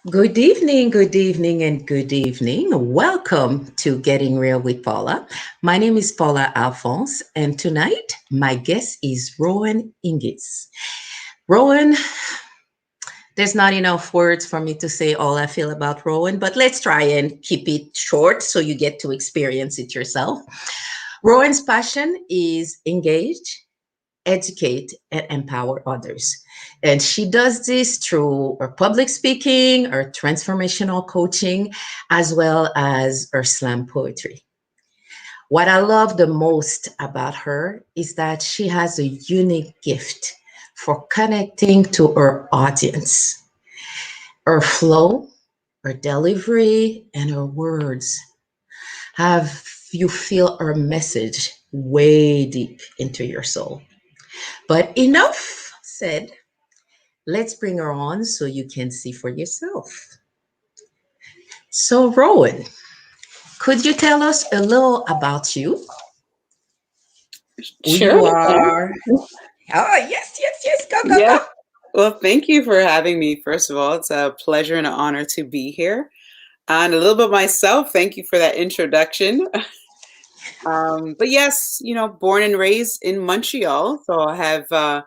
good evening, and good evening. Welcome to Getting Real with Paula. My name is Paula Alphonse, and tonight my guest is Rowan Ingis. Rowan, there's not enough words for me to say all I feel about Rowan, but let's try and keep it short so you get to experience it yourself. Rowan's passion is engage, educate, and empower others. And she does this through her public speaking, her transformational coaching, as well as her slam poetry. What I love the most about her is that she has a unique gift for connecting to her audience. Her flow, her delivery, and her words have you feel her message way deep into your soul. But enough said. Let's bring her on so you can see for yourself. So, Rowan, could you tell us a little about you? Who Sure. you are? Oh, yes. Go. Yeah. Well, thank you for having me. First of all, it's a pleasure and an honor to be here. And a little bit myself. Thank you for that introduction. But yes, born and raised in Montreal. So I have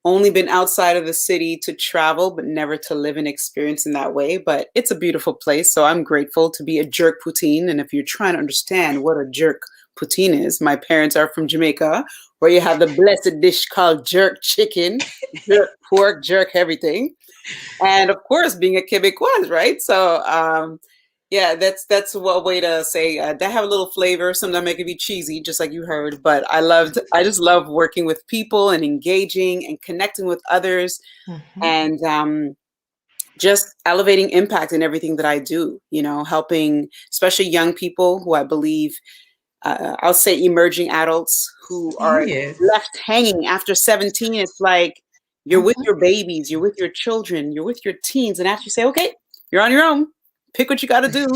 only been outside of the city to travel, but never to live and experience in that way. But it's a beautiful place. So I'm grateful to be a jerk poutine. And if you're trying to understand what a jerk poutine is, my parents are from Jamaica, where you have the blessed dish called jerk chicken, jerk pork, jerk everything. And of course, being a Quebecois, right? So yeah, that's one way to say that have a little flavor. Sometimes it can be cheesy, just like you heard. But I just love working with people and engaging and connecting with others, and just elevating impact in everything that I do. Helping especially young people who I believe, I'll say emerging adults who are Yes. left hanging after 17. It's like you're with your babies, you're with your children, you're with your teens, and after you say, okay, you're on your own. Pick what you got to do.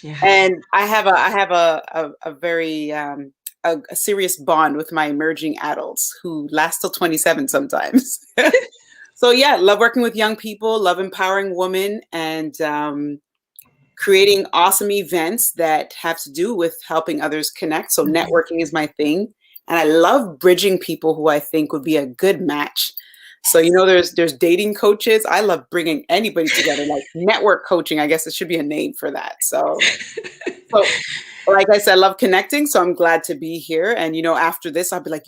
Yeah. And I have a very a serious bond with my emerging adults who last till 27 sometimes. So yeah, love working with young people, love empowering women, and creating awesome events that have to do with helping others connect. So networking is my thing, and I love bridging people who I think would be a good match. So there's dating coaches. I love bringing anybody together, like network coaching. I guess it should be a name for that. So like I said, I love connecting. So I'm glad to be here. And after this, I'll be like,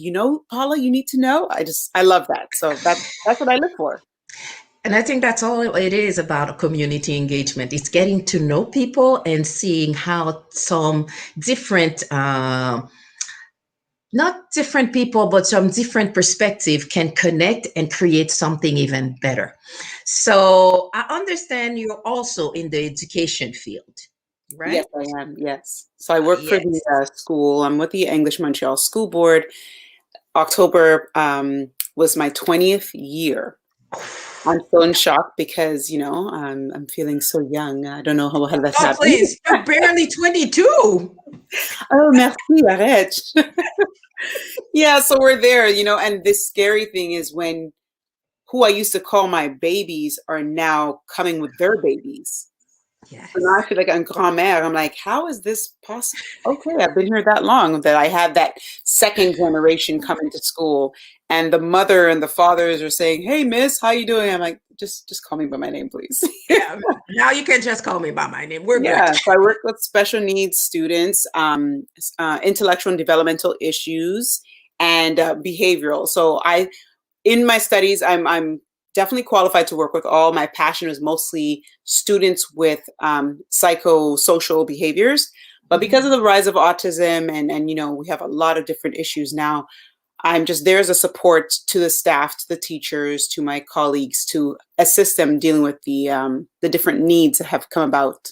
Paula, you need to know. I love that. So that's what I look for. And I think that's all it is about community engagement. It's getting to know people and seeing how some different not different people, but some different perspective can connect and create something even better. So I understand you're also in the education field, right? Yes, I am. Yes. So I work for Yes. the school. I'm with the English Montreal School Board. October was my 20th year. I'm still in shock because, I'm feeling so young. I don't know how that Oh, happened. please, you're barely 22. Oh, merci, arrête. Yeah, so we're there, and this scary thing is when who I used to call my babies are now coming with their babies. So now I Yes. feel like I'm grand-mère. I'm like, how is this possible? Okay, I've been here that long that I have that second generation coming to school, and the mother and the fathers are saying, "Hey, miss, how you doing?" I'm like, just call me by my name, please. Yeah. Now you can just call me by my name. We're good. Yeah, so I work with special needs students, intellectual and developmental issues, and behavioral. So in my studies, I'm definitely qualified to work with all. My passion is mostly students with psychosocial behaviors, but because of Mhm. the rise of autism and we have a lot of different issues now, I'm just there as a support to the staff, to the teachers, to my colleagues to assist them dealing with the different needs that have come about.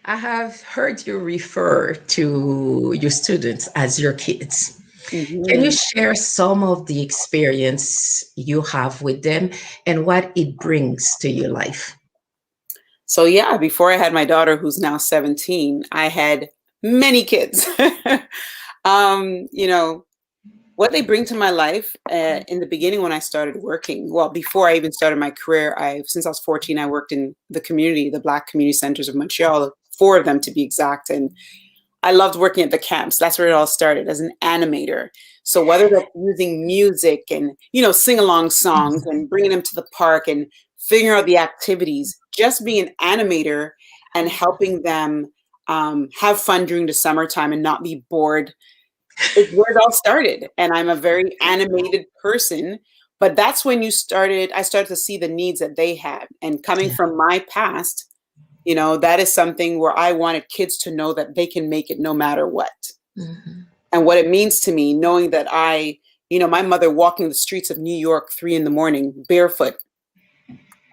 I have heard you refer to your students as your kids. Can you Mhm. share some of the experience you have with them and what it brings to your life? So yeah, before I had my daughter, who's now 17, I had many kids. You know, what they bring to my life in the beginning when I started working, well, before I even started my career, since I was 14, I worked in the community, the Black community centers of Montreal, four of them to be exact. And I loved working at the camps. That's where it all started as an animator. So whether that's using music and sing along songs and bringing them to the park and figuring out the activities, just being an animator and helping them have fun during the summertime and not be bored is where it all started. And I'm a very animated person, but that's when I started to see the needs that they had. And coming Yeah. from my past, that is something where I wanted kids to know that they can make it no matter what. Mhm. And what it means to me, knowing that my mother walking the streets of New York 3 in the morning, barefoot,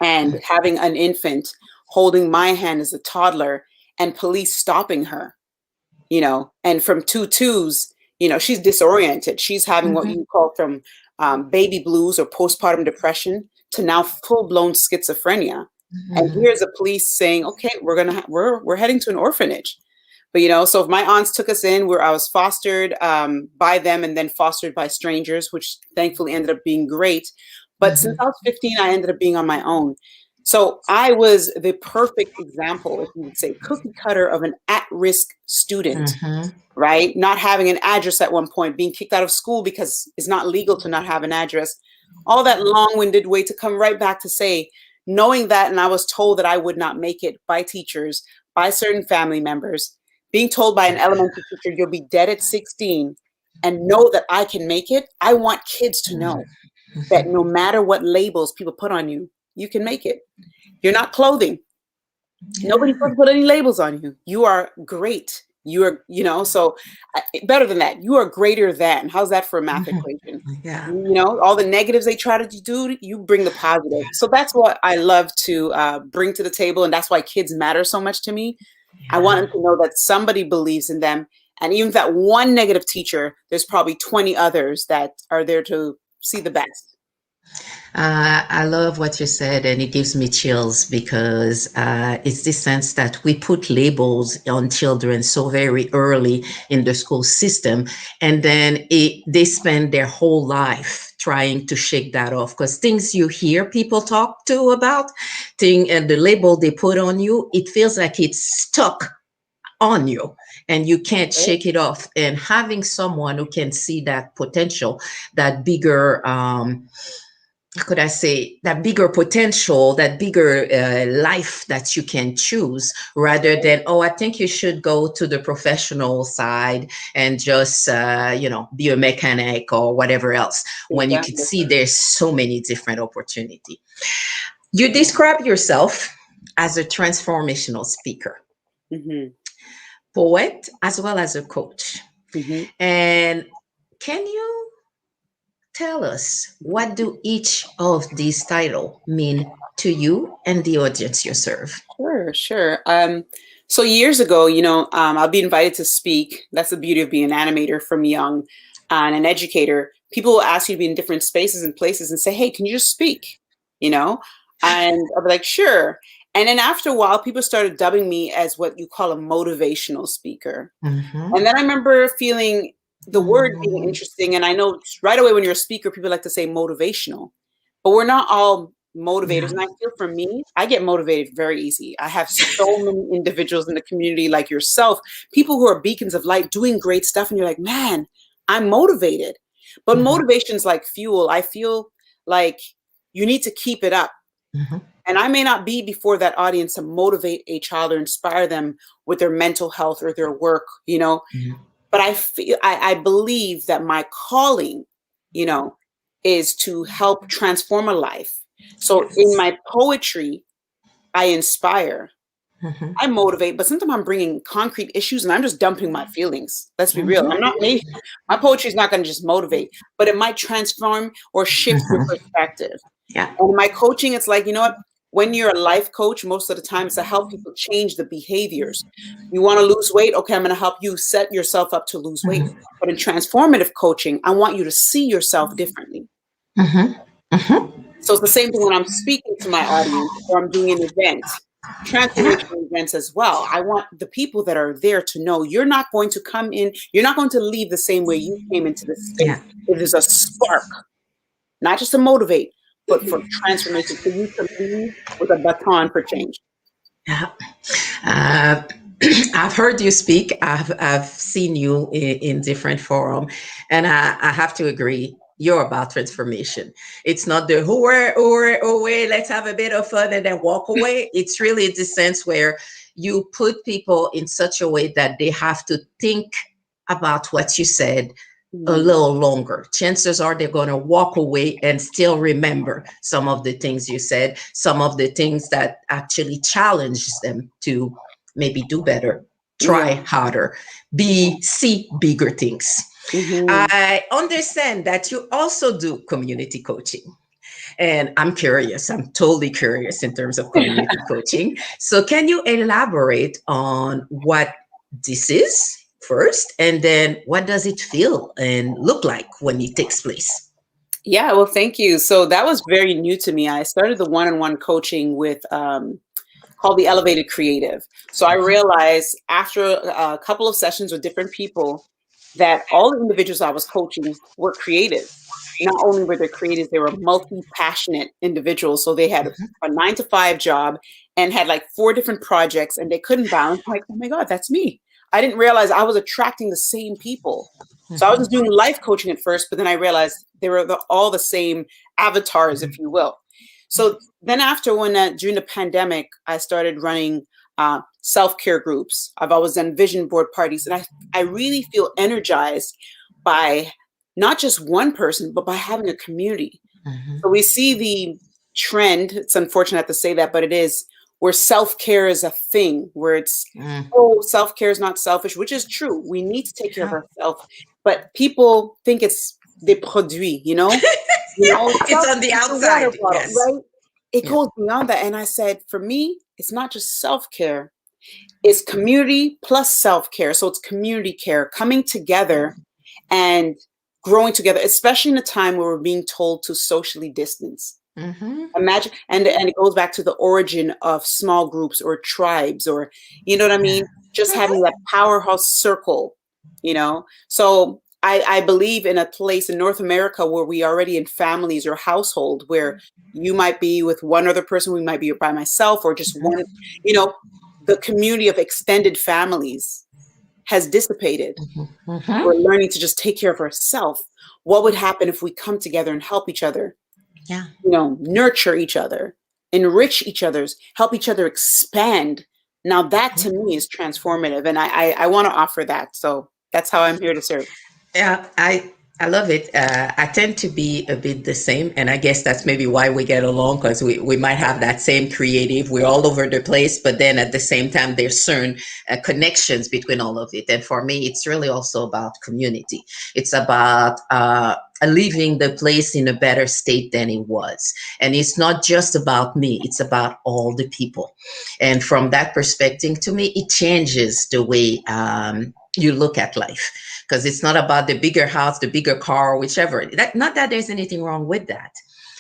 and having an infant holding my hand as a toddler and police stopping her, and from two twos, she's disoriented. She's having what Mhm. you call from baby blues or postpartum depression to now full blown schizophrenia. And Mhm. here's the police saying, "Okay, we're heading to an orphanage." But so if my aunts took us in, where I was fostered by them and then fostered by strangers, which thankfully ended up being great. But since Mhm. I was 15, I ended up being on my own. So I was the perfect example, if you would say, cookie cutter of an at-risk student, Mhm. right? Not having an address at one point, being kicked out of school because it's not legal to not have an address. All that long-winded way to come right back to say, knowing that, and I was told that I would not make it by teachers, by certain family members, being told by an elementary teacher, you'll be dead at 16, and know that I can make it. I want kids to know that no matter what labels people put on you, you can make it. You're not clothing. Nobody's Yeah. supposed to put any labels on you. You are great. You are, so better than that. You are greater than. How's that for a math Mhm. equation? Yeah. All the negatives they try to do, you bring the positive. So that's what I love to bring to the table. And that's why kids matter so much to me. I want Yeah. them to know that somebody believes in them. And even if that one negative teacher, there's probably 20 others that are there to see the best. I love what you said, and it gives me chills because it's the sense that we put labels on children so very early in the school system, and then they spend their whole life trying to shake that off. Because things you hear people talk to about, and the label they put on you, it feels like it's stuck on you and you can't shake it off. And having someone who can see that potential, that bigger how could I say, that bigger potential, that bigger life that you can choose rather than, oh, I think you should go to the professional side and just, be a mechanic or whatever else, when you could Exactly. see there's so many different opportunity. You describe yourself as a transformational speaker, Hmm. poet, as well as a coach. Hmm. And can you tell us, what do each of these titles mean to you and the audience you serve? Sure, sure. So years ago, I'll be invited to speak. That's the beauty of being an animator from young and an educator. People will ask you to be in different spaces and places and say, "Hey, can you just speak?" You know, and I'll be like, "Sure." And then after a while, people started dubbing me as what you call a motivational speaker. Mm-hmm. And then I remember feeling the word being interesting, and I know right away when you're a speaker, people like to say motivational, but we're not all motivators. Yeah. And I feel for me, I get motivated very easy. I have so many individuals in the community like yourself, people who are beacons of light doing great stuff, and you're like, man, I'm motivated. But Mhm. motivation's like fuel. I feel like you need to keep it up. Mhm. And I may not be before that audience to motivate a child or inspire them with their mental health or their work, Mhm. but I believe that my calling, you know, is to help transform a life. So in Yes. my poetry, I inspire, Mhm. I motivate, but sometimes I'm bringing concrete issues and I'm just dumping my feelings. Let's be real. Mhm. I'm not maybe my poetry is not going to just motivate, but it might transform or shift your Mhm. perspective. Yeah. And my coaching, it's like, you know what? When you're a life coach, most of the time it's to help people change the behaviors. You want to lose weight? Okay, I'm going to help you set yourself up to lose weight. Mhm. But in transformative coaching, I want you to see yourself differently. Mhm. Mhm. So it's the same thing when I'm speaking to my audience or I'm doing an event, Yeah. transformational events as well. I want the people that are there to know you're not going to come in, you're not going to leave the same way you came into this space. Yeah. It is a spark, not just to motivate, but for transformation, for you to leave with a baton for change. Yeah. Uh, I've heard you speak. I've seen you in different forum, and I have to agree. You're about transformation. It's not the hooray, let's have a bit of fun and then walk away. It's really the sense where you put people in such a way that they have to think about what you said a Mm, little longer. Chances are they're going to walk away and still remember some of the things you said, some of the things that actually challenges them to maybe do better, try yeah. harder, Yeah. see bigger things. Hmm. I understand that you also do community coaching. And I'm curious, I'm totally curious in terms of community coaching. So, can you elaborate on what this is first, and then what does it feel and look like when it takes place? Yeah, well, thank you. So that was very new to me. I started the one-on-one coaching with called the Elevated Creative. So I realized after a couple of sessions with different people that all the individuals I was coaching were creatives. Not only were they creatives, they were multi-passionate individuals. So they had a 9 to 5 job and had like 4 different projects and they couldn't balance. I'm like, oh my God, that's me. I didn't realize I was attracting the same people. So I was just Mhm. doing life coaching at first, but then I realized they were all the same avatars, if you will. So then after when during the pandemic, I started running self-care groups. I've always done vision board parties, and I really feel energized by not just one person, but by having a community. Mhm. So we see the trend. It's unfortunate I have to say that, but it is where self-care is a thing, where it's, Mm. oh, self-care is not selfish, which is true. We need to take care of Yeah. ourselves, but people think it's des produits, It's self on the is the water outside. bottle, Yes. right? It Yeah. goes beyond that. And I said, for me, it's not just self-care, it's community plus self-care. So it's community care, coming together and growing together, especially in a time where we're being told to socially distance. Hmm. Imagine, and it goes back to the origin of small groups or tribes, or you know what I Yeah. mean? Just having Mhm. that powerhouse circle. So I believe in a place in North America where we are already in families or household where you might be with one other person, we might be by myself, or just one, you know, the community of extended families has dissipated. We're Mhm. learning to just take care of ourselves. What would happen if we come together and help each other, Yeah. nurture each other, enrich each other's, help each other expand? Now that to me is transformative, and I want to offer that. So that's how I'm here to serve. Yeah, I love it. I tend to be a bit the same, and I guess that's maybe why we get along because we might have that same creative. We're all over the place, but then at the same time, there's certain connections between all of it. And for me, it's really also about community. It's about leaving the place in a better state than it was, and it's not just about me. It's about all the people. And from that perspective, to me, it changes the way you look at life because it's not about the bigger house, the bigger car, whichever. Not that there's anything wrong with that,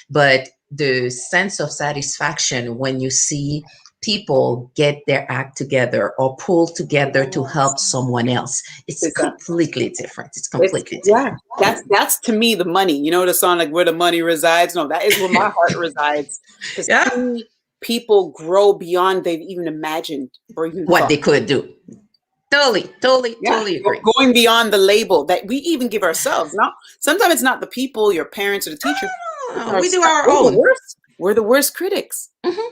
but the sense of satisfaction when you see people get their act together or pull together to help Yes. someone else. It's Exactly. completely different. It's It's completely yeah. different. That's to me the money. You know the song like where the money resides? No, that is where my heart resides. To Yeah. see people grow beyond they've even imagined or even What thought. they could do. Totally, totally, Yeah, totally agree. going beyond the label that we even give ourselves. Not sometimes it's not the people, your parents or the teacher. It's We do ourselves. our We're the own. worst. We're the worst critics. Mhm.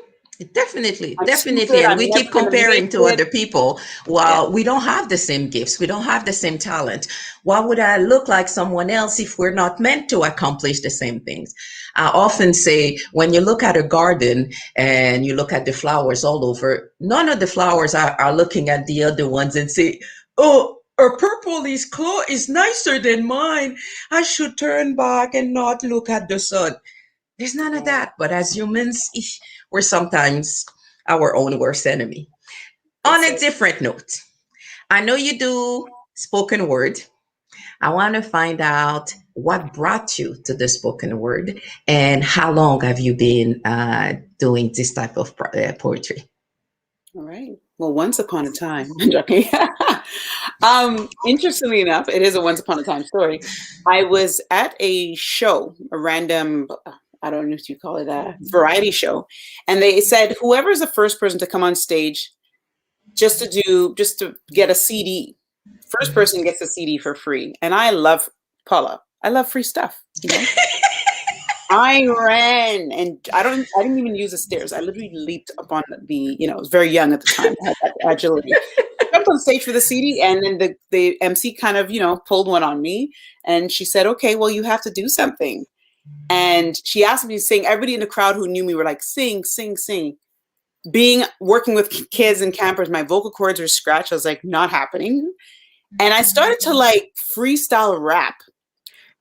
Definitely, I'm definitely. stupid. And I'm we never keep gonna comparing make to it. other people Yeah. while we don't have the same gifts. We don't have the same talent. Why would I look like someone else if we're not meant to accomplish the same things? I often say when you look at a garden and you look at the flowers all over, none of the flowers are looking at the other ones and say, oh, her purple is nicer than mine. I should turn back and not look at the sun. There's none of Yeah. that. But as humans, we're sometimes our own worst enemy. On That's a it. different note, I know you do spoken word. I want to find out what brought you to the spoken word and how long have you been doing this type of poetry? All right. Well, once upon a time, I'm joking. Interestingly enough, it is a once upon a time story. I was at a show, a random, I don't know if you call it a variety show, and they said whoever's the first person to come on stage just to get a CD, first person gets a CD for free. And I love Paula. I love free stuff, you know. I ran and I didn't even use the stairs. I literally leaped up on I was very young at the time. I had that agility. Jumped on stage for the CD and then the MC kind of, pulled one on me and she said, okay, well, you have to do something. And she asked me to sing. Everybody in the crowd who knew me were like, sing, sing, sing. Working with kids and campers, my vocal cords were scratched. I was like, not happening. And I started to like freestyle rap.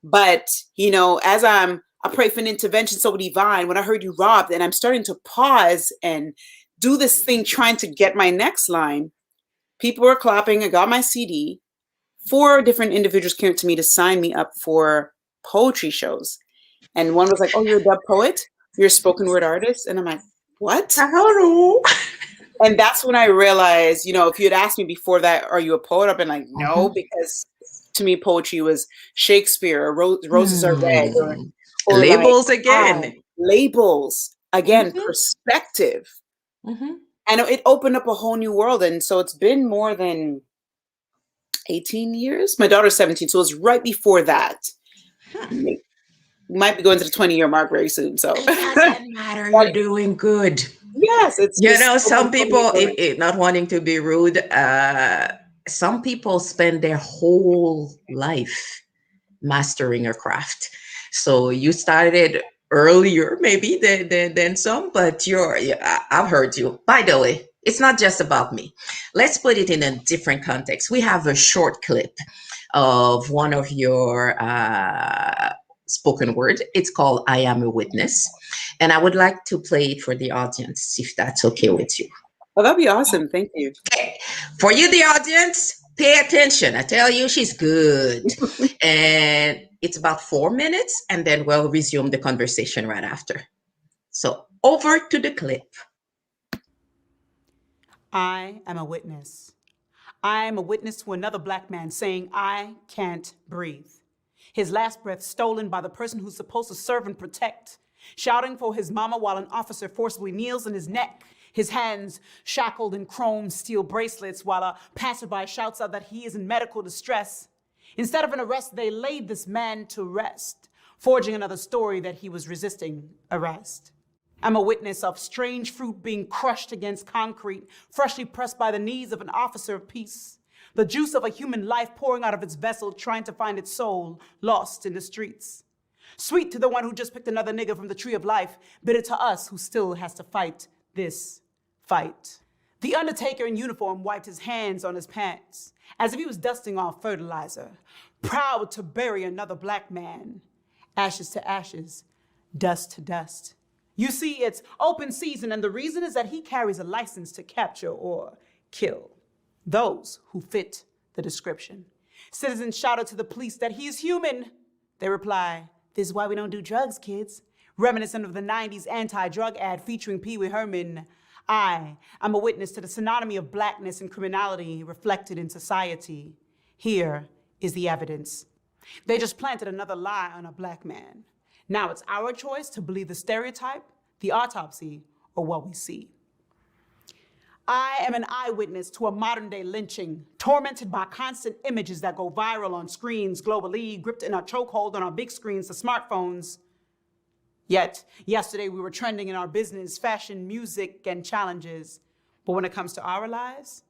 But, as I pray for an intervention so divine, when I heard you robbed, and I'm starting to pause and do this thing trying to get my next line, people were clapping. I got my CD. 4 different individuals came to me to sign me up for poetry shows. And one was like, oh, you're a dub poet? You're a spoken word artist? And I'm like, what? I don't know. And that's when I realized, if you had asked me before that, are you a poet? I've been like, no, Mhm. because to me, poetry was Shakespeare, or Roses Are Red, Hmm. or like Labels again. labels, again, Hmm. perspective. Hmm. And it opened up a whole new world. And so it's been more than 18 years. My daughter's 17, so it's right before that. Might be going to the 20-year mark very soon. So, It doesn't matter. but You're doing good. yes, it's You just know, so some many people, more. not wanting to be rude, some people spend their whole life mastering a craft. So you started earlier, maybe than some, but I've heard you. By the way, it's not just about me. Let's put it in a different context. We have a short clip of one of your spoken word. It's called I Am a Witness. And I would like to play it for the audience, if that's okay with you. Oh, that'd be awesome. Thank you. Okay. For you, the audience, pay attention. I tell you, she's good. And it's about 4 minutes, and then we'll resume the conversation right after. So over to the clip. I am a witness. I am a witness to another black man saying, I can't breathe. His last breath stolen by the person who's supposed to serve and protect, shouting for his mama while an officer forcibly kneels in his neck, his hands shackled in chrome steel bracelets while a passerby shouts out that he is in medical distress. Instead of an arrest, they laid this man to rest, forging another story that he was resisting arrest. I'm a witness of strange fruit being crushed against concrete, freshly pressed by the knees of an officer of peace. The juice of a human life pouring out of its vessel, trying to find its soul, lost in the streets. Sweet to the one who just picked another nigga from the tree of life, bitter to us who still has to fight this fight. The undertaker in uniform wiped his hands on his pants, as if he was dusting off fertilizer, proud to bury another black man. Ashes to ashes, dust to dust. You see, it's open season, and the reason is that he carries a license to capture or kill those who fit the description. Citizens shout out to the police that he is human. They reply, this is why we don't do drugs, kids. Reminiscent of the 90s anti-drug ad featuring Pee Wee Herman. I am a witness to the synonymy of blackness and criminality reflected in society. Here is the evidence. They just planted another lie on a black man. Now it's our choice to believe the stereotype, the autopsy, or what we see. I am an eyewitness to a modern-day lynching, tormented by constant images that go viral on screens globally, gripped in a chokehold on our big screens, the smartphones. Yet, yesterday we were trending in our business, fashion, music, and challenges. But when it comes to our lives,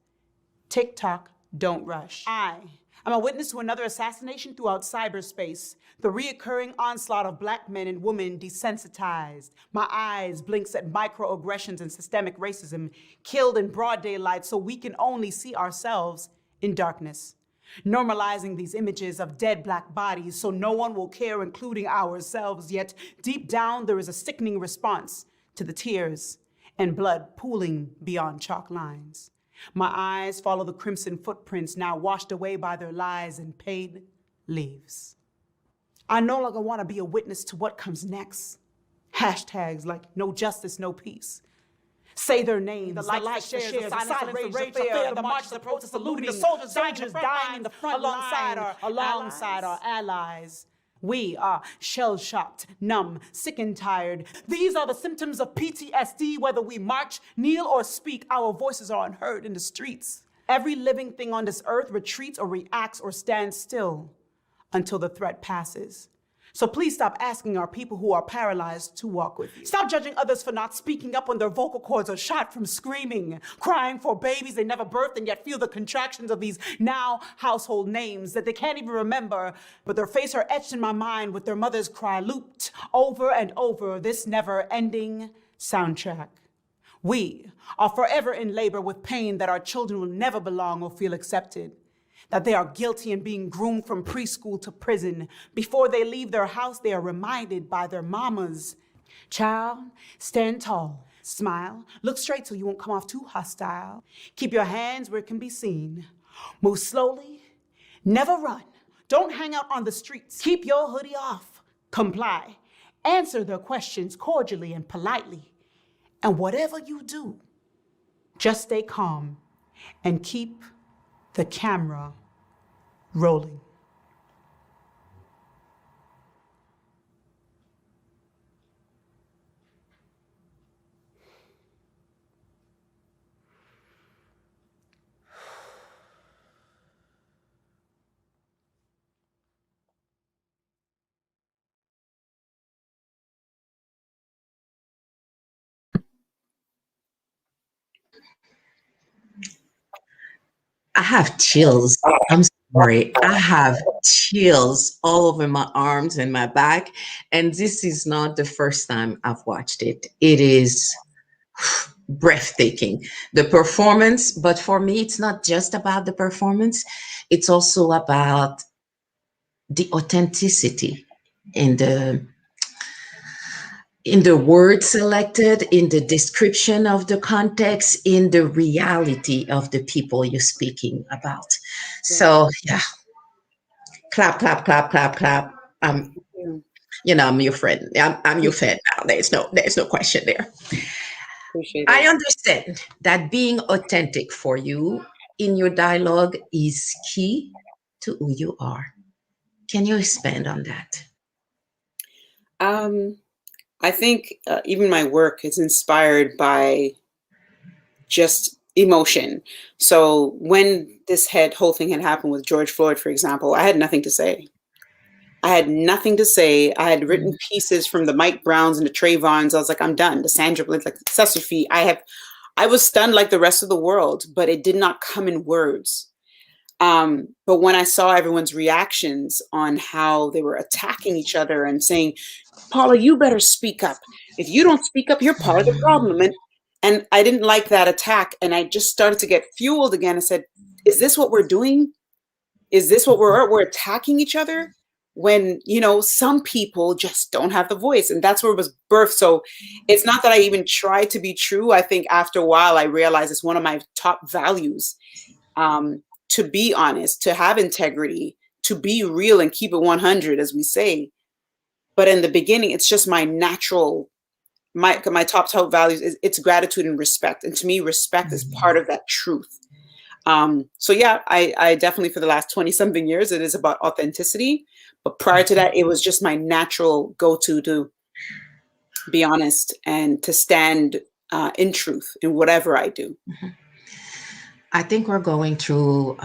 TikTok don't rush. I'm a witness to another assassination throughout cyberspace, the reoccurring onslaught of black men and women desensitized. My eyes blinks at microaggressions and systemic racism, killed in broad daylight so we can only see ourselves in darkness. Normalizing these images of dead black bodies so no one will care, including ourselves, yet deep down there is a sickening response to the tears and blood pooling beyond chalk lines. My eyes follow the crimson footprints now washed away by their lies and paid leaves. I no longer want to be a witness to what comes next. Hashtags like no justice, no peace. Say their names, the likes, the shares, the silence, the rage, the fear, the march, the protest, the looting, the soldiers dying in the front alongside our allies. We are shell-shocked, numb, sick and tired. These are the symptoms of PTSD. Whether we march, kneel, or speak, our voices are unheard in the streets. Every living thing on this earth retreats or reacts or stands still until the threat passes. So please stop asking our people who are paralyzed to walk with you. Stop judging others for not speaking up when their vocal cords are shot from screaming, crying for babies they never birthed and yet feel the contractions of these now household names that they can't even remember, but their faces are etched in my mind with their mother's cry looped over and over, this never-ending soundtrack. We are forever in labor with pain that our children will never belong or feel accepted. That they are guilty in being groomed from preschool to prison. Before they leave their house, they are reminded by their mamas, child, stand tall, smile, look straight so you won't come off too hostile. Keep your hands where it can be seen. Move slowly, never run. Don't hang out on the streets. Keep your hoodie off. Comply. Answer their questions cordially and politely. And whatever you do, just stay calm and keep the camera rolling. I have chills. I'm sorry. I have chills all over my arms and my back. And this is not the first time I've watched it. It is breathtaking. The performance, but for me, it's not just about the performance, it's also about the authenticity in the words selected, in the description of the context, in the reality of the people you're speaking about. So yeah, clap, clap, clap, clap, clap. I'm your friend. I'm your fan now. There's no question there. Appreciate I it. understand that being authentic for you in your dialogue is key to who you are. Can you expand on that? I think even my work is inspired by just emotion. So when this whole thing had happened with George Floyd, for example, I had nothing to say. I had nothing to say. I had written pieces from the Mike Browns and the Trayvons. I was like, I'm done. The Sandra Blinks, like Sesame. I was stunned like the rest of the world, but it did not come in words. But when I saw everyone's reactions on how they were attacking each other and saying, Paula, you better speak up. If you don't speak up, you're part of the problem. And I didn't like that attack. And I just started to get fueled again. I said, is this what we're doing? Is this what we're attacking each other? When, some people just don't have the voice. And that's where it was birthed. So it's not that I even tried to be true. I think after a while, I realized it's one of my top values, to be honest, to have integrity, to be real and keep it 100, as we say. But in the beginning, it's just my natural my top values is it's gratitude and respect. And to me, respect is part of that truth. So yeah, I definitely for the last 20 something years, it is about authenticity. But prior to that, it was just my natural go-to to be honest and to stand in truth in whatever I do. I think we're going through,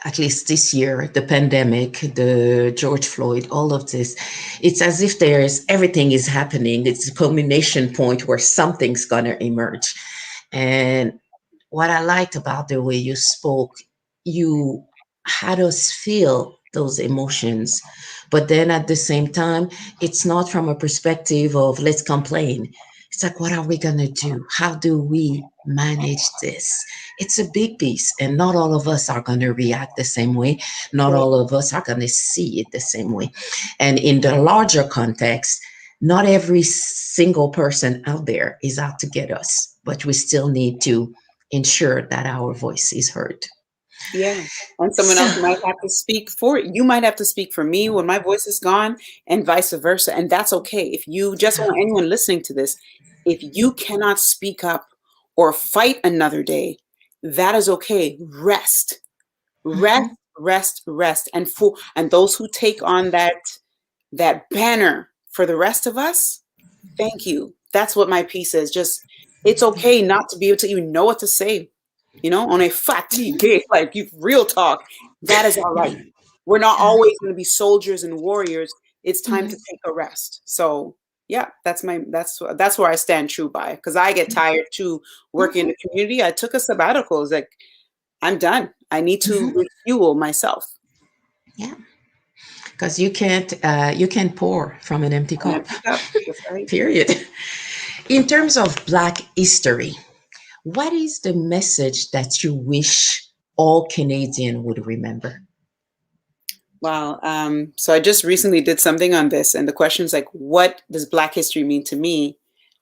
at least this year, the pandemic, the George Floyd, all of this. It's as if there's everything is happening. It's a culmination point where something's going to emerge. And what I liked about the way you spoke, you had us feel those emotions. But then at the same time, it's not from a perspective of let's complain. It's like, what are we going to do? How do we manage this? It's a big piece, and not all of us are going to react the same way. Not Right. all of us are going to see it the same way. And in the larger context, not every single person out there is out to get us, but we still need to ensure that our voice is heard. Yeah. And someone So, else might have to speak for it. You might have to speak for me when my voice is gone, and vice versa. And that's okay. If you just want anyone listening to this, if you cannot speak up or fight another day, that is okay. Rest, rest, mhm, rest. And those who take on that banner for the rest of us, thank you. That's what my piece is. Just it's okay not to be able to even know what to say. On a fatigue, like you real talk, that is all right. We're not always going to be soldiers and warriors. It's time to mhm, take a rest. So yeah, that's where I stand true by. Because I get tired too working in mhm, the community. I took a sabbatical. It's like I'm done. I need to mhm. refuel myself. Yeah, because you can't pour from an empty And I cup. pick up. That's right. Period. In terms of Black history, what is the message that you wish all Canadian would remember? Wow. So I just recently did something on this, and the question is like, what does Black history mean to me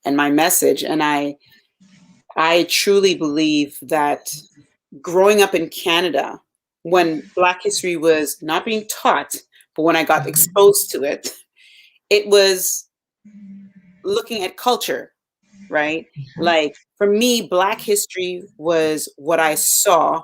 and my message? And I truly believe that growing up in Canada, when Black history was not being taught, but when I got exposed to it, it was looking at culture, right? Like for me, Black history was what I saw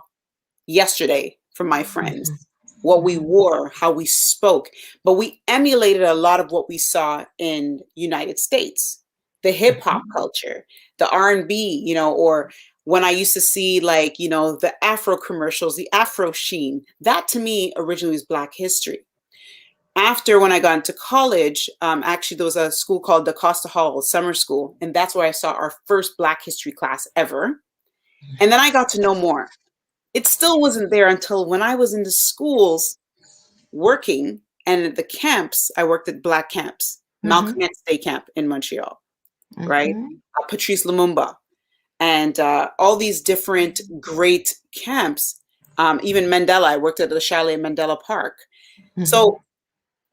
yesterday from my friends, Mhm, what we wore, how we spoke, but we emulated a lot of what we saw in United States, the hip hop mhm, culture, the R&B, or when I used to see like, the Afro commercials, the Afro sheen, that to me originally was Black history. After when I got into college, actually there was a school called the Costa Hall Summer School, and that's where I saw our first Black history class ever. And then I got to know more. It still wasn't there until when I was in the schools working and at the camps. I worked at Black camps, mhm, Malcolm X Day Camp in Montreal, right? mhm, Patrice Lumumba, and all these different great camps. Even Mandela, I worked at the Chalet Mandela Park. mhm, So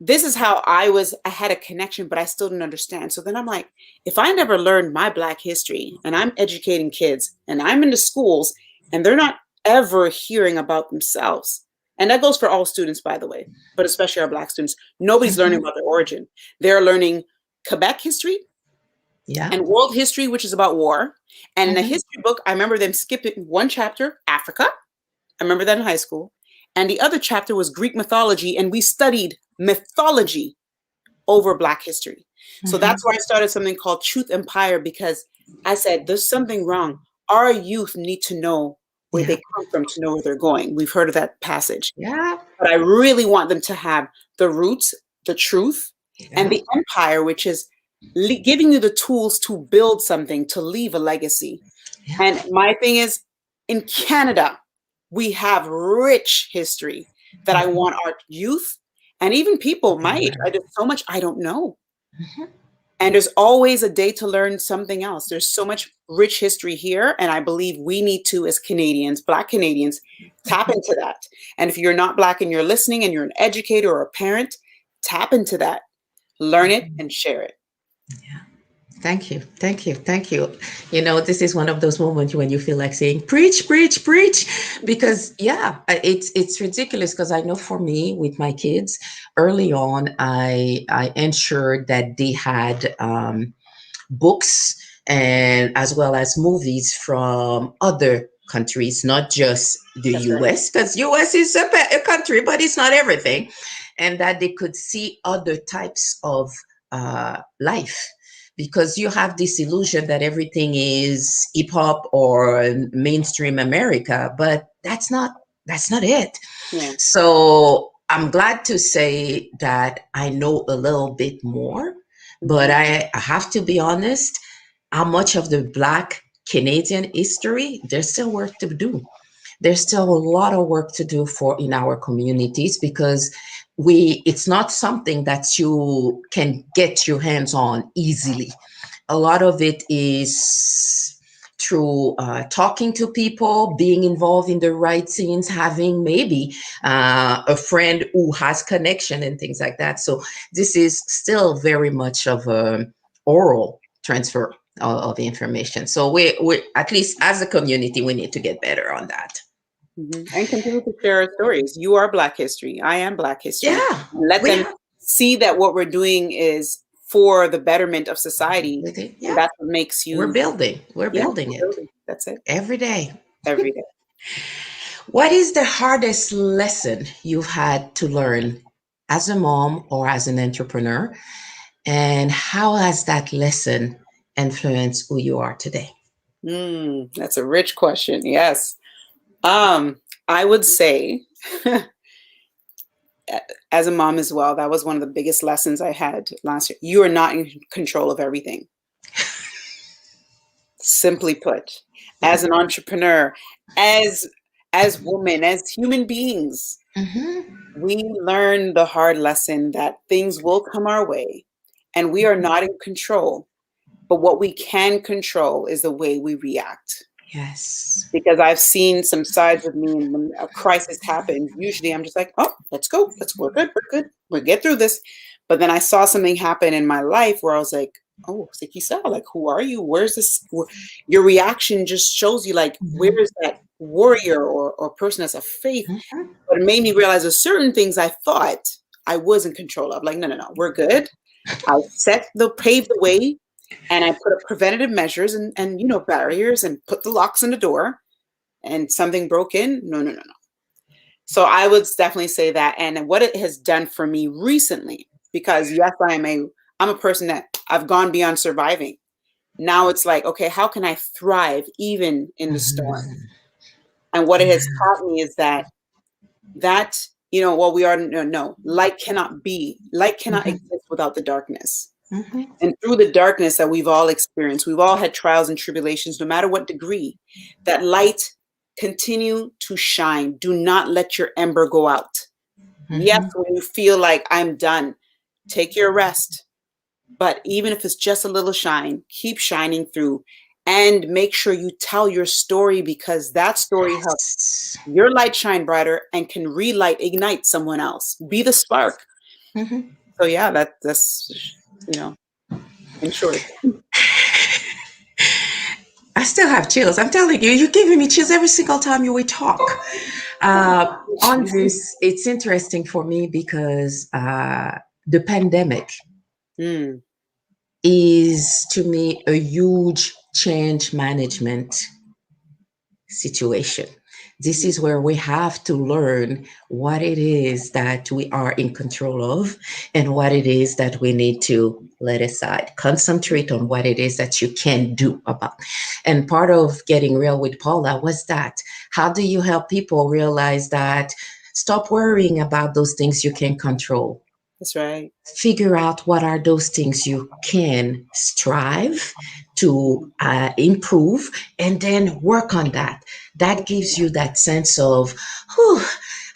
this is how I had a connection, but I still didn't understand. So then I'm like, if I never learned my Black history and I'm educating kids and I'm in the schools and they're not ever hearing about themselves, and that goes for all students, by the way, but especially our Black students, nobody's learning mhm. about their origin. They're learning Quebec history Yeah. and world history, which is about war. And in a Mhm, history book, I remember them skipping one chapter, Africa. I remember that in high school. And the other chapter was Greek mythology, and we studied mythology over Black history. So mhm. that's where I started something called Truth Empire, because I said, there's something wrong. Our youth need to know where Yeah. they come from to know where they're going. We've heard of that passage. Yeah. But I really want them to have the roots, the truth, and Yeah. the empire, which is giving you the tools to build something, to leave a legacy. Yeah. And my thing is, in Canada, we have rich history that I Mhm. want our youth and even people To my age. learn. There's so much I don't know. Mhm. And there's always a day to learn something else. There's so much rich history here. And I believe we need to, as Canadians, Black Canadians, tap into that. And if you're not Black and you're listening and you're an educator or a parent, tap into that, learn it, and share it. Yeah. Thank you. Thank you. Thank you. This is one of those moments when you feel like saying, preach, preach, preach. Because yeah, it's ridiculous because I know for me with my kids, early on, I ensured that they had books and as well as movies from other countries, not just the That's right. US, because US is a country, but it's not everything, and that they could see other types of life. Because you have this illusion that everything is hip hop or mainstream America, but that's not it. Yeah. So I'm glad to say that I know a little bit more, but Hmm. I have to be honest, how much of the Black Canadian history, there's still work to do. There's still a lot of work to do for in our communities because it's not something that you can get your hands on easily. A lot of it is through talking to people, being involved in the right scenes, having maybe a friend who has connection and things like that. So this is still very much of a oral transfer of information. So we at least as a community, we need to get better on that. And continue to share our stories. You are Black history. I am Black history. Yeah, Let we them have. see that what we're doing is for the betterment of society. And Yeah, that's what makes we're you, building. We're yeah, building it building. That's it. every day. Every day. What is the hardest lesson you've had to learn as a mom or as an entrepreneur? And how has that lesson influenced who you are today? That's a rich question. Yes. I would say, as a mom as well, that was one of the biggest lessons I had last year. You are not in control of everything. Simply put, Yeah. as an entrepreneur, as as women, as human beings, Mm-hmm. we learn the hard lesson that things will come our way and we are not in control. But what we can control is the way we react. Yes. Because I've seen some sides of me, and when a crisis happens, usually I'm just like, oh, let's go. We're good. We're good. We'll get through this. But then I saw something happen in my life where I was like, oh, Sikisa, like, who are you? Where's this? Your reaction just shows you, like, where Mm-hmm. is that warrior or person that's of faith? Mm-hmm. But it made me realize there's certain things I thought I was in control of. Like, no, no, no, we're good. I paved the way, and I put up preventative measures and barriers and put the locks in the door, and something broke in. No, no, no, no. So I would definitely say that. And what it has done for me recently, because yes, I'm a person that I've gone beyond surviving. Now it's like, okay, how can I thrive even in the storm? Mm-hmm. And what it has Yeah. taught me is that what we are no, light cannot Mm-hmm. exist without the darkness. Mm-hmm. And through the darkness that we've all experienced, we've all had trials and tribulations, no matter what degree, that light continue to shine. Do not let your ember go out. Yes, Mm-hmm. when you feel like I'm done, take your rest. But even if it's just a little shine, keep shining through and make sure you tell your story, because that story helps Yes. your light shine brighter and can ignite someone else. Be the spark. Mm-hmm. So yeah, that's in short. I still have chills. I'm telling you, you're giving me chills every single time you we talk. On this, it's interesting for me because the pandemic Mm, is to me a huge change management situation. This mm, is where we have to learn what it is that we are in control of and what it is that we need to let aside. Concentrate on what it is that you can do about. And part of getting real with Paula was that. How do you help people realize that stop worrying about those things you can control? that's right. Figure out what are those things you can strive to improve and then work on that. That gives you that sense of, whew,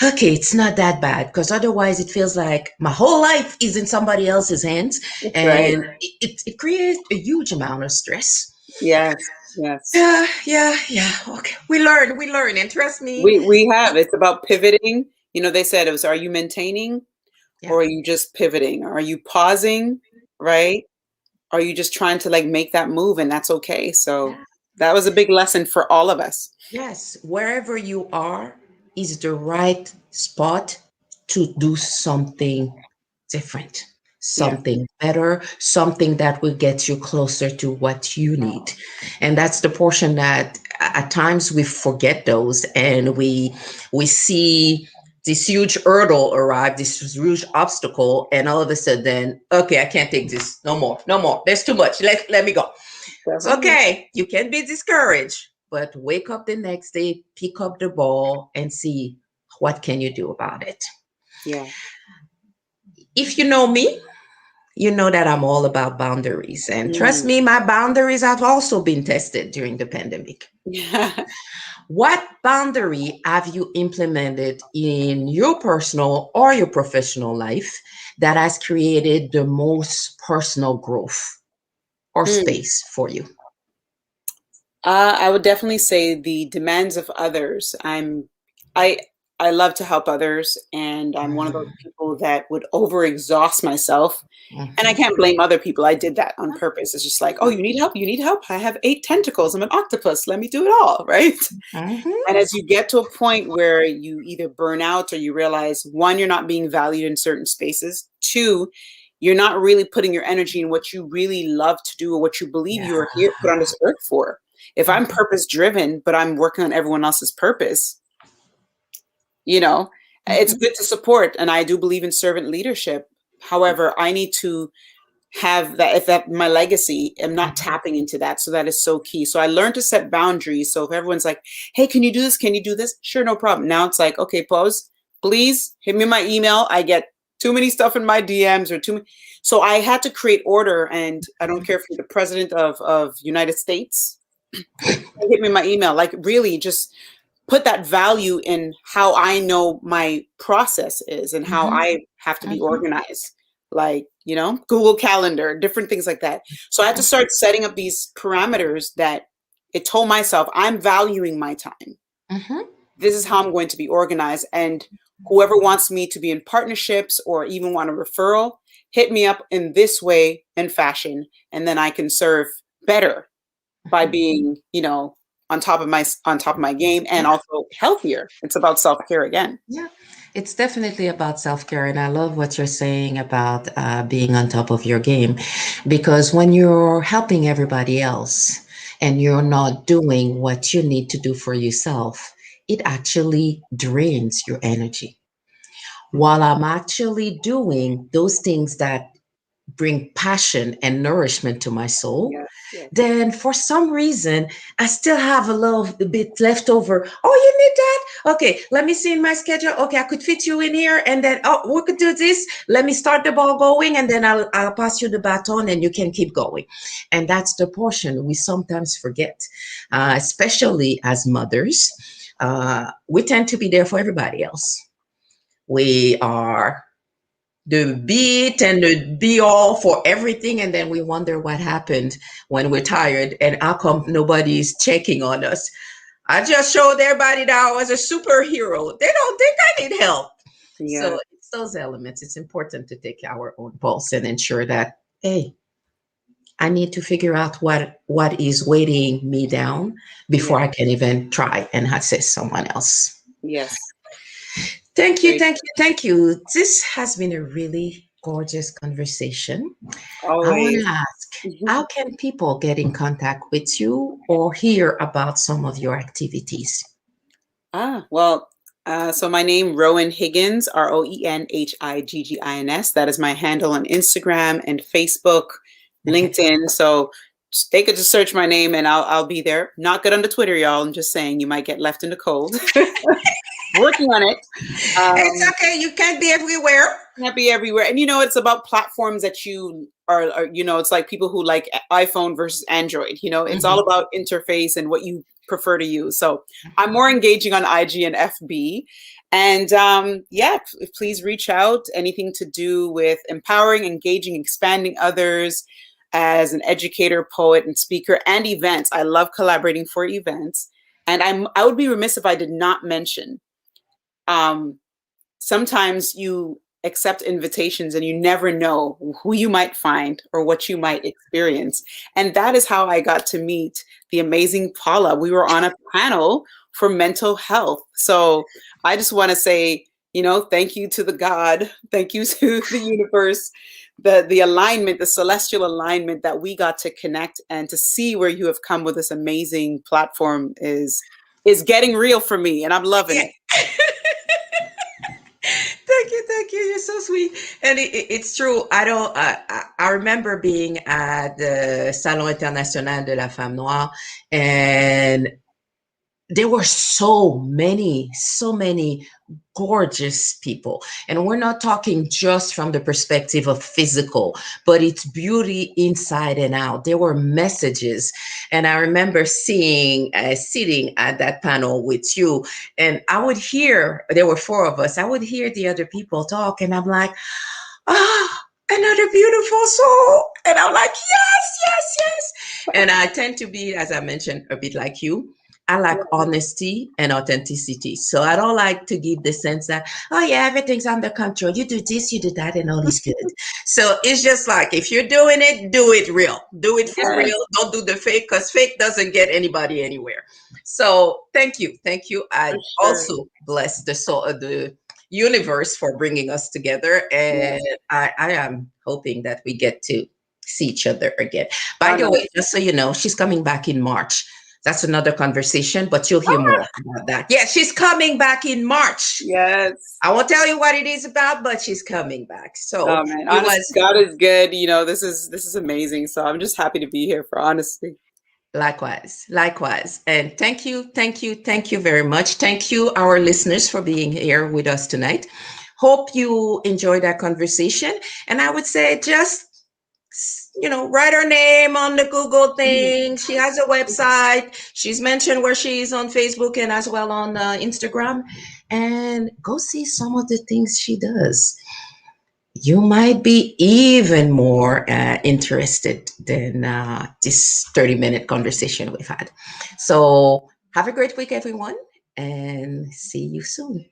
okay, it's not that bad, because otherwise it feels like my whole life is in somebody else's hands, That's right. and it creates a huge amount of stress. Yes, yes. Yeah, yeah, yeah. Okay, we learn, and trust me. We have. It's about pivoting. They said it was, are you maintaining Yeah, or are you just pivoting? Are you pausing, right? Are you just trying to like make that move, and that's okay. So yeah. that was a big lesson for all of us. Yes, wherever you are is the right spot to do something different. Yeah. something better, something that will get you closer to what you need. And that's the portion that at times we forget those, and we see this huge hurdle arrive, this huge obstacle, and all of a sudden, okay, I can't take this no more, no more. There's too much. Let me go. It's Definitely. okay. You can be discouraged, but wake up the next day, pick up the ball, and see what can you do about it. Yeah. If you know me, you know that I'm all about boundaries. And trust Mm. me, my boundaries have also been tested during the pandemic. Yeah. What boundary have you implemented in your personal or your professional life that has created the most personal growth or Mm. space for you? I would definitely say the demands of others. I I love to help others, and I'm one of those people that would overexhaust myself. And I Mhm. can't blame other people. I did that on purpose. It's just like, oh, you need help? You need help? I have 8 tentacles. I'm an octopus. Let me do it all, right? Mhm. And as you get to a point where you either burn out or you realize, one, you're not being valued in certain spaces. Two, you're not really putting your energy in what you really love to do or what you believe Yeah. you are here put on this earth for. If I'm purpose driven, but I'm working on everyone else's purpose, you know, it's Mhm. good to support. And I do believe in servant leadership. However, I need to have that, if that my legacy, I'm not Mhm. tapping into that. So that is so key. So I learned to set boundaries. So if everyone's like, hey, can you do this? Can you do this? Sure, no problem. Now it's like, okay, pause, please hit me my email. I get too many stuff in my DMs or too many. So I had to create order. And I don't care if you're the president of United States, hit me my email. Like really just put that value in how I know my process is and how Mhm. I have to be Mhm. organized. Like, Google Calendar, different things like that. So I had to start setting up these parameters that it told myself I'm valuing my time. Mhm. This is how I'm going to be organized. And whoever wants me to be in partnerships or even want a referral, hit me up in this way and fashion. And then I can serve better by being, on top of my game and Yeah. also healthier. It's about self-care again. Yeah, it's definitely about self care. And I love what you're saying about being on top of your game. Because when you're helping everybody else and you're not doing what you need to do for yourself, it actually drains your energy. While I'm actually doing those things that bring passion and nourishment to my soul, Yes, yes. then for some reason I still have a little bit left over. Oh, you need that? Okay, let me see in my schedule. Okay, I could fit you in here, and then we could do this. Let me start the ball going, and then I'll pass you the baton, and you can keep going. And that's the portion we sometimes forget, especially as mothers. We tend to be there for everybody else. We are the beat and the be all for everything, and then we wonder what happened when we're tired and how come nobody's checking on us. I just showed everybody that I was a superhero. They don't think I need help. So Yeah, it's those elements. It's important to take our own pulse and ensure that, hey, I need to figure out what is weighing me down before yeah, I can even try and assist someone else. yes. Thank you, Great. thank you, thank you. This has been a really gorgeous conversation. I want Always. to ask, how can people get in contact with you or hear about some of your activities? Well, so my name, Rowan Higgins, Roenhiggins. That is my handle on Instagram and Facebook, Okay. LinkedIn. So they could just search my name and I'll be there. Not good on the Twitter, y'all. I'm just saying you might get left in the cold. Working on it. It's okay. You can't be everywhere. Can't be everywhere. And it's about platforms that you are, it's like people who like iPhone versus Android. It's all Mhm. about interface and what you prefer to use. So I'm more engaging on IG and FB. And yeah, please reach out. Anything to do with empowering, engaging, expanding others as an educator, poet, and speaker, and events. I love collaborating for events. And I would be remiss if I did not mention um, sometimes you accept invitations and you never know who you might find or what you might experience. And that is how I got to meet the amazing Paula. We were on a panel for mental health. So I just want to say Thank you to the God, thank you to the universe, the alignment, the celestial alignment that we got to connect and to see where you have come with this amazing platform is getting real for me, and I'm loving Yeah. it. Thank you, thank you. You're so sweet, and it's true. I don't. I remember being at the Salon International de la Femme Noire, and there were so many gorgeous people. And we're not talking just from the perspective of physical, but it's beauty inside and out. There were messages. And I remember sitting at that panel with you, and I would hear, there were four of us, I would hear the other people talk, and I'm like, ah, another beautiful soul. And I'm like, yes, yes, yes. And I tend to be, as I mentioned, a bit like you. I like honesty and authenticity. So I don't like to give the sense that, oh yeah, everything's under control. You do this, you do that, and all is good. So it's just like, if you're doing it, do it real. Do it for Yes, real. Don't do the fake, because fake doesn't get anybody anywhere. So thank you. Thank you. for I sure. also bless the soul of the universe for bringing us together. Yeah. And I am hoping that we get to see each other again. By Oh the no. way, just so you know, she's coming back in March. That's another conversation, but you'll hear more about that. Yeah, she's coming back in March. Yes. I won't tell you what it is about, but she's coming back. So Oh man, it honestly, was God is good. This is amazing. So I'm just happy to be here for honesty. likewise, likewise. And thank you, thank you, thank you very much. Thank you, our listeners, for being here with us tonight. Hope you enjoyed that conversation. And I would say just write her name on the Google thing. She has a website. She's mentioned where she is on Facebook and as well on Instagram. And go see some of the things she does. You might be even more interested than this 30-minute conversation we've had. So have a great week, everyone, and see you soon.